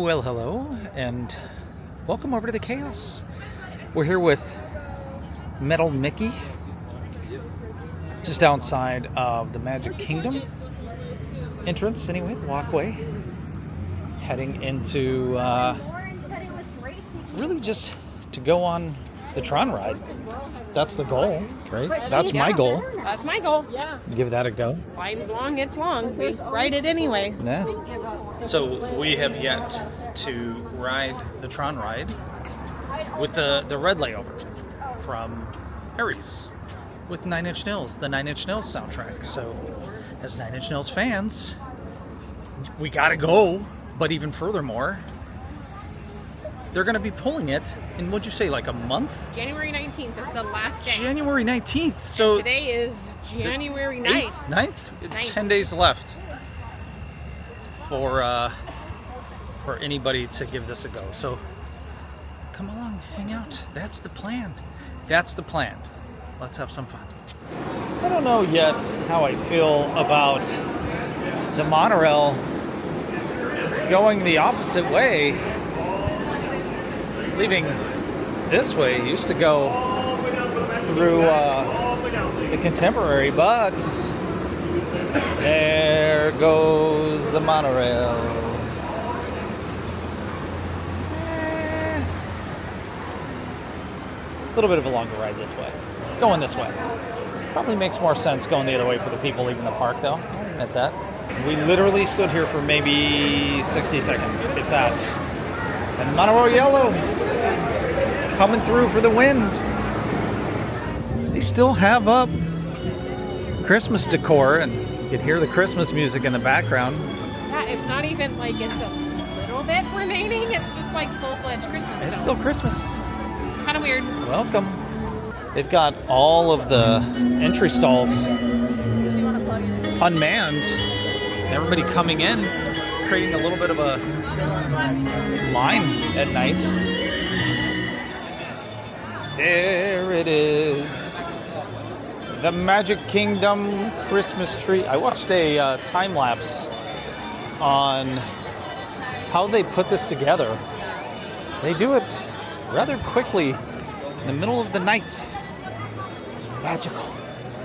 Well, hello, and welcome over to the Chaos. We're here with Metal Mickey, just outside of the Magic Kingdom entrance, anyway, the walkway, heading into really just to go on the TRON ride. That's the goal, right? That's my goal. That's my goal. Yeah. Give that a go. Line's long, it's long. We ride it anyway. Yeah. So we have yet to ride the TRON ride with the red layover from Harry's with Nine Inch Nails, the Nine Inch Nails soundtrack. So as Nine Inch Nails fans, we gotta go. But even furthermore, they're going to be pulling it in, what'd you say, like a month? January 19th is the last day. January 19th. So and today is January 9th. 9th? 10 days left for anybody to give this a go. So come along, hang out. That's the plan. That's the plan. Let's have some fun. So I don't know yet how I feel about the monorail going the opposite way. Leaving this way. It used to go through the Contemporary, but there goes the monorail. A little bit of a longer ride this way. Going this way. Probably makes more sense going the other way for the people leaving the park, though. I'll admit that. We literally stood here for maybe 60 seconds, if that. And monorail yellow coming through for the win. They still have up Christmas decor, and you can hear the Christmas music in the background. Yeah, it's not even like it's a little bit remaining. It's just like full-fledged Christmas It's still. still Christmas. Kind of weird. Welcome. They've got all of the entry stalls Do you want to plug it in? unmanned. Everybody coming in, creating a little bit of a line at night. There it is. The Magic Kingdom Christmas tree. I watched a time lapse on how they put this together. They do it rather quickly in the middle of the night. It's magical.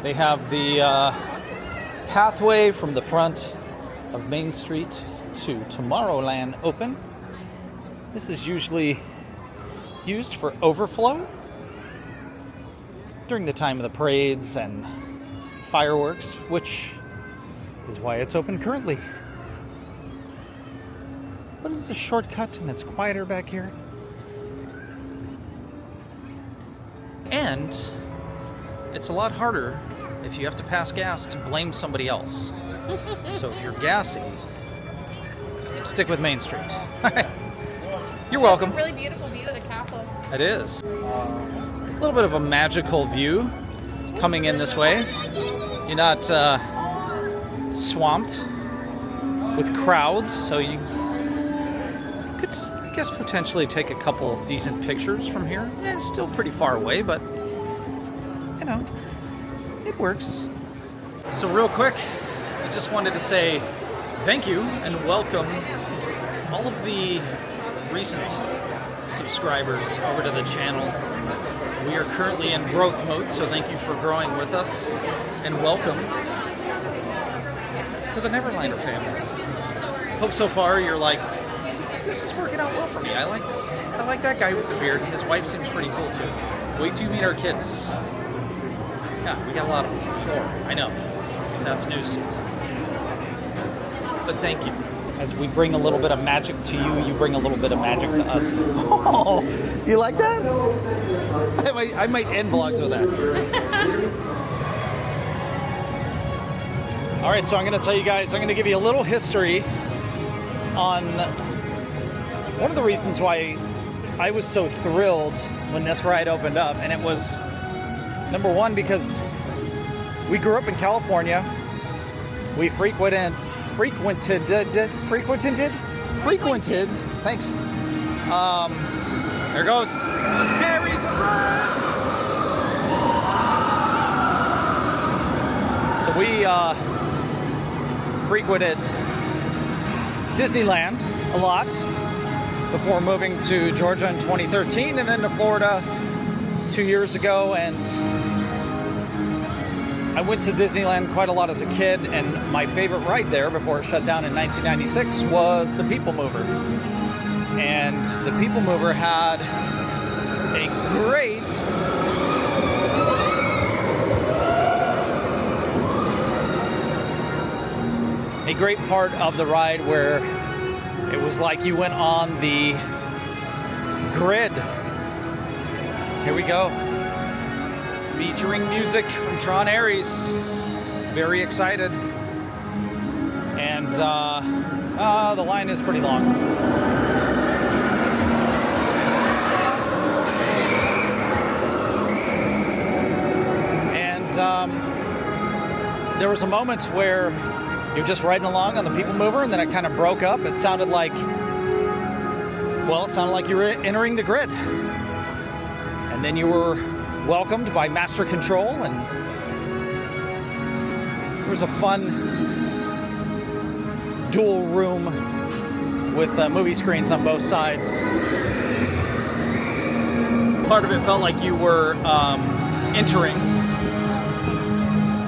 They have the pathway from the front of Main Street to Tomorrowland open. This is usually used for overflow during the time of the parades and fireworks, which is why it's open currently. But it's a shortcut and it's quieter back here. And it's a lot harder if you have to pass gas to blame somebody else. So if you're gassy, stick with Main Street. You're welcome. Really beautiful view of the castle. It is. A little bit of a magical view coming in this way. You're not swamped with crowds, so you could, I guess, potentially take a couple decent pictures from here. Yeah, it's still pretty far away, but you know, it works. So real quick, I just wanted to say thank you and welcome all of the recent subscribers over to the channel. We are currently in growth mode, so thank you for growing with us, and welcome to the Neverlander family. Hope so far you're like, this is working out well for me. I like this. I like that guy with the beard. His wife seems pretty cool too. Wait till you meet our kids. Yeah, we got a lot of them. 4. I know. If that's news to you. But thank you. As we bring a little bit of magic to you, you bring a little bit of magic to us. Oh, you like that? I might end vlogs with that. All right, so I'm going to tell you guys, I'm going to give you a little history on one of the reasons why I was so thrilled when this ride opened up. And it was, number one, because we grew up in California. We frequented, thanks. There goes. Harry's around. So we frequented Disneyland a lot. before moving to Georgia in 2013 and then to Florida 2 years ago. And I went to Disneyland quite a lot as a kid, and my favorite ride there before it shut down in 1996 was the People Mover. And the People Mover had a great part of the ride where it was like you went on the grid. Here we go. Featuring music from Tron Ares. Very excited. And the line is pretty long. And there was a moment where you're just riding along on the People Mover, and then it kind of broke up. It sounded like you were entering the grid. And then you were welcomed by Master Control, and there was a fun dual room with movie screens on both sides. Part of it felt like you were entering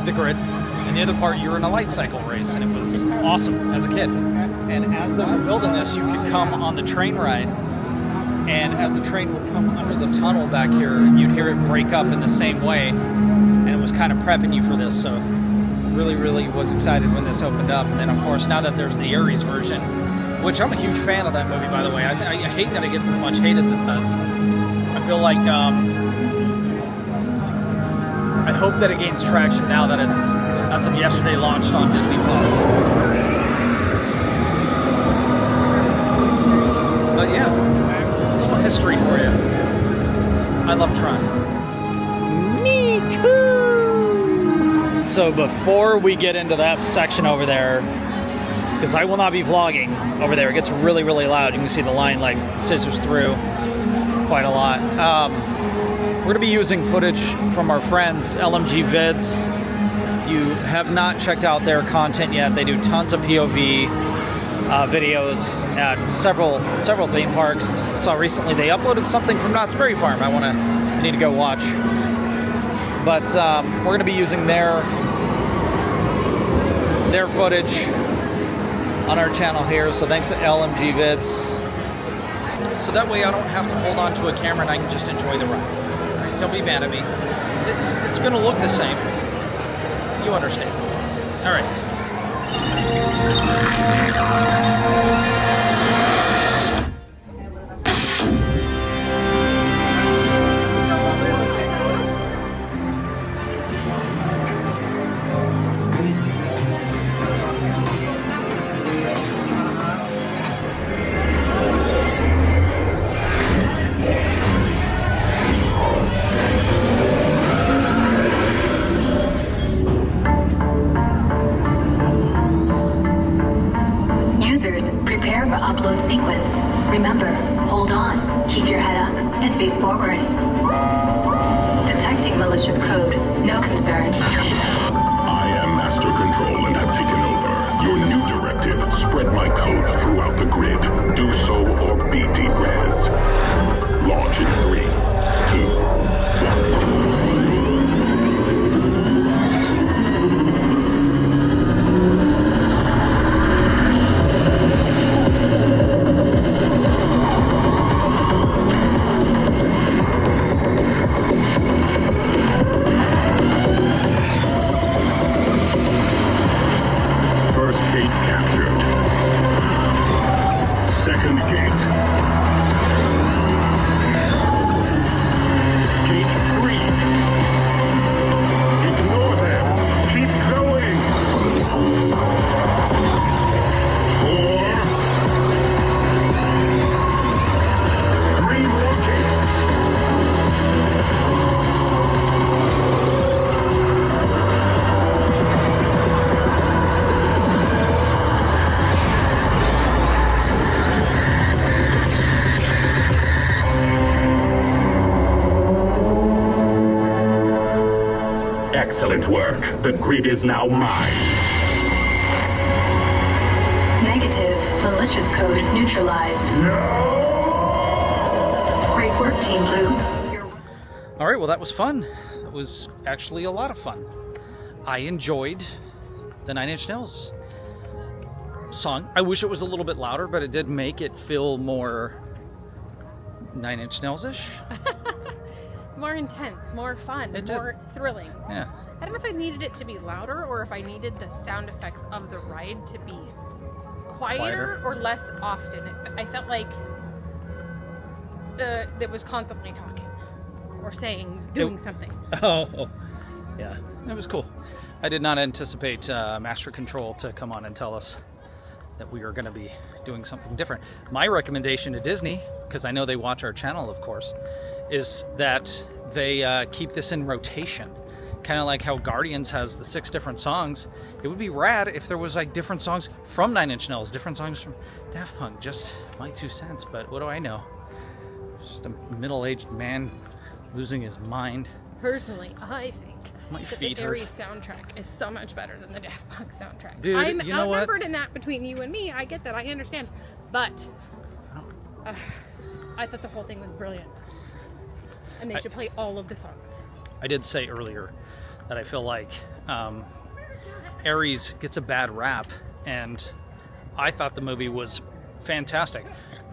the grid, and the other part you were in a light cycle race, and it was awesome as a kid. And as they were building this, you could come on the train ride, and as the train would come under the tunnel back here, you'd hear it break up in the same way, and it was kind of prepping you for this. So really, really was excited when this opened up. And then, of course, now that there's the Ares version, which I'm a huge fan of that movie, by the way. I hate that it gets as much hate as it does. I feel like I hope that it gains traction now that it's, as of yesterday, launched on Disney+. But yeah, a little history for you. I love Tron. Me too! So before we get into that section over there, because I will not be vlogging over there, it gets really, really loud. You can see the line like scissors through quite a lot. We're going to be using footage from our friends, LMG Vids. If you have not checked out their content yet, they do tons of POV videos at several theme parks. Saw recently they uploaded something from Knott's Berry Farm. I need to go watch. But we're going to be using their footage on our channel here. So thanks to LMG Vids. So that way I don't have to hold on to a camera and I can just enjoy the ride. Don't be mad at me. It's going to look the same. You understand. All right. Upload sequence. Remember, hold on, keep your head up, and face forward. Detecting malicious code. No concern. I am Master Control and have taken over. Your new directive, spread my code throughout the grid. Do so or be derezzed. Launch in 3, 2, 1. Excellent work. The grid is now mine. Negative. Malicious code neutralized. No! Great work, Team Blue. All right, well, that was fun. It was actually a lot of fun. I enjoyed the Nine Inch Nails song. I wish it was a little bit louder, but it did make it feel more Nine Inch Nails-ish. More intense, more fun, more thrilling. Yeah. I don't know if I needed it to be louder or if I needed the sound effects of the ride to be quieter or less often. I felt like it was constantly talking or doing something. Oh, yeah. It was cool. I did not anticipate Master Control to come on and tell us that we are going to be doing something different. My recommendation to Disney, because I know they watch our channel, of course, is that they keep this in rotation. Kind of like how Guardians has the 6 different songs. It would be rad if there was like different songs from Nine Inch Nails, different songs from Daft Punk. Just my 2 cents, but what do I know? Just a middle-aged man losing his mind. Personally, I think My that feet the hurt. Aries soundtrack is so much better than the Daft Punk soundtrack. Dude, I'm you know what? outnumbered in that between you and me. I get that. I understand. But I thought the whole thing was brilliant. And they should play all of the songs. I did say earlier that I feel like Aries gets a bad rap, and I thought the movie was fantastic.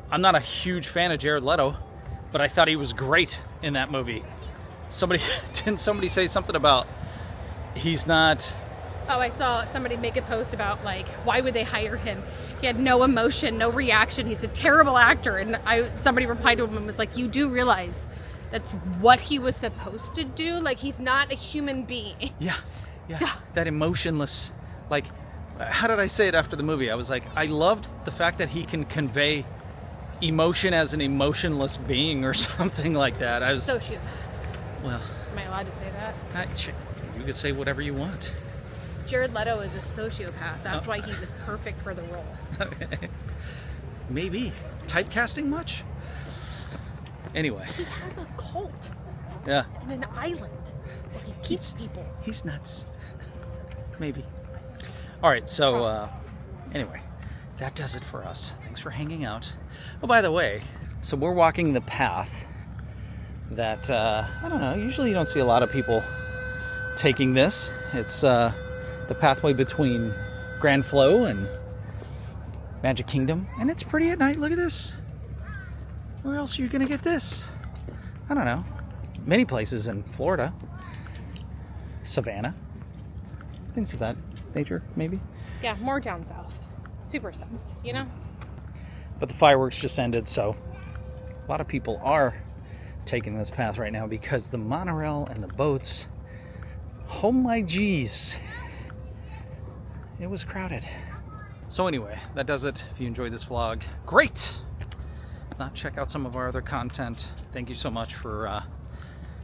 I'm not a huge fan of Jared Leto, but I thought he was great in that movie. Didn't somebody say something about he's not... Oh, I saw somebody make a post about, like, why would they hire him? He had no emotion, no reaction. He's a terrible actor. And somebody replied to him and was like, you do realize that's what he was supposed to do? Like, he's not a human being. Yeah. That emotionless, like, how did I say it after the movie? I was like, I loved the fact that he can convey emotion as an emotionless being or something like that. I was... Sociopath. Well... Am I allowed to say that? You could say whatever you want. Jared Leto is a sociopath. That's why he was perfect for the role. Maybe. Typecasting much? Anyway. He has a cult. Yeah. And an island where he keeps people. He's nuts. Maybe. All right, so anyway, that does it for us. Thanks for hanging out. Oh, by the way, so we're walking the path that, I don't know, usually you don't see a lot of people taking this. It's the pathway between Grand Flow and Magic Kingdom, and it's pretty at night. Look at this. Where else are you going to get this? I don't know. Many places in Florida. Savannah. Things of that nature, maybe. Yeah, more down south. Super south, you know? But the fireworks just ended, so a lot of people are taking this path right now because the monorail and the boats, oh my geez, it was crowded. So anyway, that does it. If you enjoyed this vlog, great! If not, check out some of our other content. Thank you so much for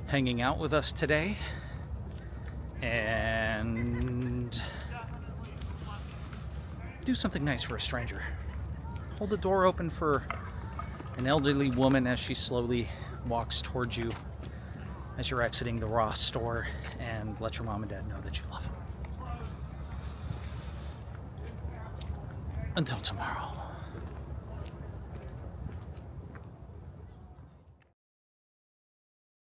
hanging out with us today. And do something nice for a stranger. Hold the door open for an elderly woman as she slowly walks towards you as you're exiting the Ross store, and let your mom and dad know that you love them. Until tomorrow.